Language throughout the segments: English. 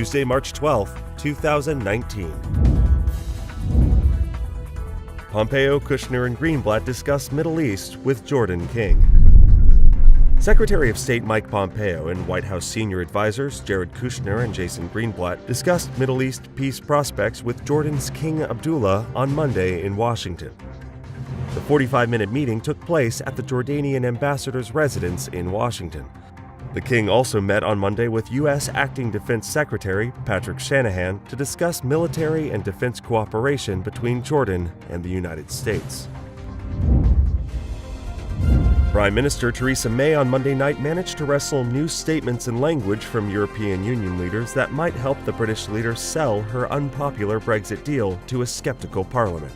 Tuesday, March 12, 2019. Pompeo, Kushner, and Greenblatt discuss Middle East with Jordan King. Secretary of State Mike Pompeo and White House senior advisors Jared Kushner and Jason Greenblatt discussed Middle East peace prospects with Jordan's King Abdullah on Monday in Washington. The 45-minute meeting took place at the Jordanian ambassador's residence in Washington. The king also met on Monday with U.S. Acting Defense Secretary Patrick Shanahan to discuss military and defense cooperation between Jordan and the United States. Prime Minister Theresa May on Monday night managed to wrestle new statements and language from European Union leaders that might help the British leader sell her unpopular Brexit deal to a skeptical parliament.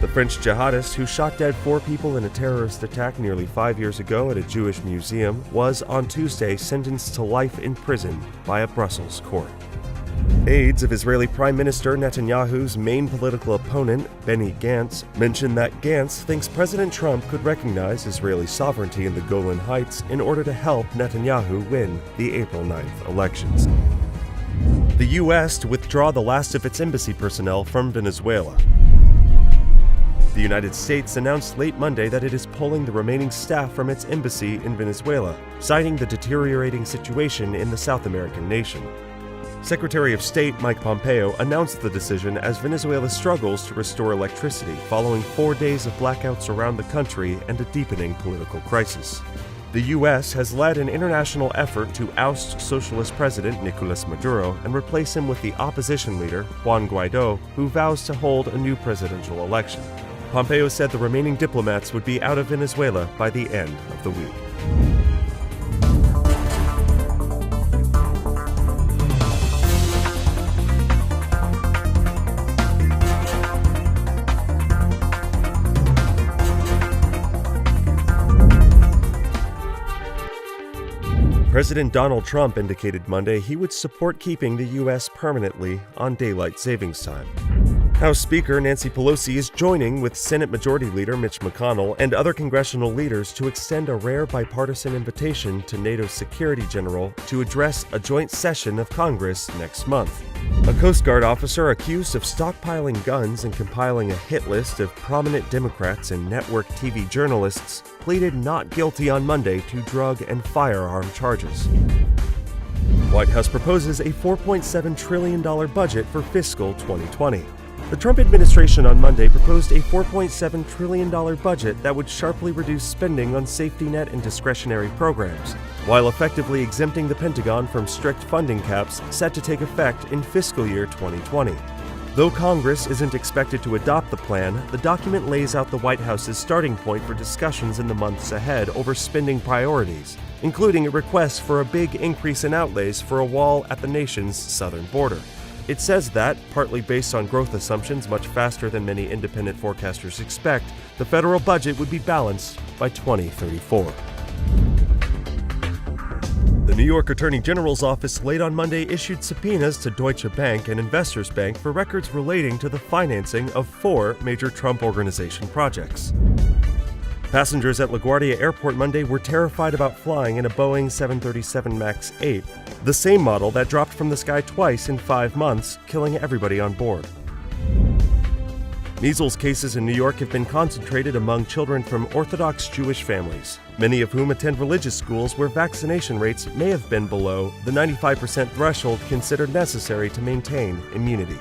The French jihadist who shot dead 4 people in a terrorist attack nearly 5 years ago at a Jewish museum was on Tuesday sentenced to life in prison by a Brussels court. Aides of Israeli Prime Minister Netanyahu's main political opponent, Benny Gantz, mentioned that Gantz thinks President Trump could recognize Israeli sovereignty in the Golan Heights in order to help Netanyahu win the April 9th elections. The U.S. to withdraw the last of its embassy personnel from Venezuela. The United States announced late Monday that it is pulling the remaining staff from its embassy in Venezuela, citing the deteriorating situation in the South American nation. Secretary of State Mike Pompeo announced the decision as Venezuela struggles to restore electricity following 4 days of blackouts around the country and a deepening political crisis. The U.S. has led an international effort to oust Socialist President Nicolas Maduro and replace him with the opposition leader, Juan Guaido, who vows to hold a new presidential election. Pompeo said the remaining diplomats would be out of Venezuela by the end of the week. President Donald Trump indicated Monday he would support keeping the U.S. permanently on daylight savings time. House Speaker Nancy Pelosi is joining with Senate Majority Leader Mitch McConnell and other congressional leaders to extend a rare bipartisan invitation to NATO's Security General to address a joint session of Congress next month. A Coast Guard officer accused of stockpiling guns and compiling a hit list of prominent Democrats and network TV journalists pleaded not guilty on Monday to drug and firearm charges. White House proposes a $4.7 trillion budget for fiscal 2020. The Trump administration on Monday proposed a $4.7 trillion budget that would sharply reduce spending on safety net and discretionary programs, while effectively exempting the Pentagon from strict funding caps set to take effect in fiscal year 2020. Though Congress isn't expected to adopt the plan, the document lays out the White House's starting point for discussions in the months ahead over spending priorities, including a request for a big increase in outlays for a wall at the nation's southern border. It says that, partly based on growth assumptions much faster than many independent forecasters expect, the federal budget would be balanced by 2034. The New York Attorney General's office late on Monday issued subpoenas to Deutsche Bank and Investors Bank for records relating to the financing of 4 major Trump Organization projects. Passengers at LaGuardia Airport Monday were terrified about flying in a Boeing 737 MAX 8, the same model that dropped from the sky twice in 5 months, killing everybody on board. Measles cases in New York have been concentrated among children from Orthodox Jewish families, many of whom attend religious schools where vaccination rates may have been below the 95% threshold considered necessary to maintain immunity.